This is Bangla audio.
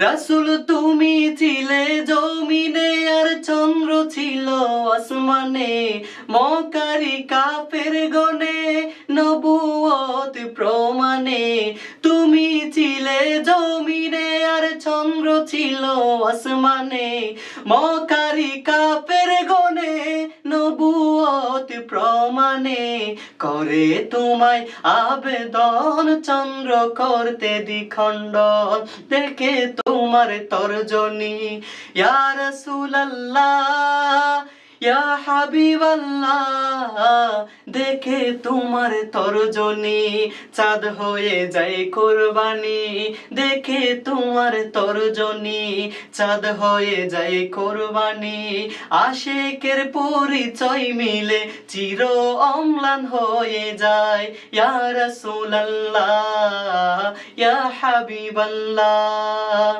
রাসূল তুমি ছিলে জমিনে আর চন্দ্র ছিল আসমানে, মক্কারি কাফের গনে নবুয়ত প্রমাণে। তুমি ছিলে জমিনে আর চন্দ্র ছিল আসমানে, মক্কারি কাফের গনে নবুয়ত প্রমাণে। করে তোমায় আবেদন চন্দ্র করতে দ্বিখণ্ডন, দেখে তোমার তর্জনী ইয়া রাসূলুল্লাহ ইয়া হাবিবাল্লাহ, দেখে তোমার তর্জনী চাঁদ হয়ে যায় কুরবানি, দেখে তোমার তর্জনী চাঁদ হয়ে যায় কুরবানি। আশিকের পরিচয় মিলে চির অম্লান হয়ে যায় ইয়া রাসূলুল্লাহ ইয়া হাবিবাল্লাহ।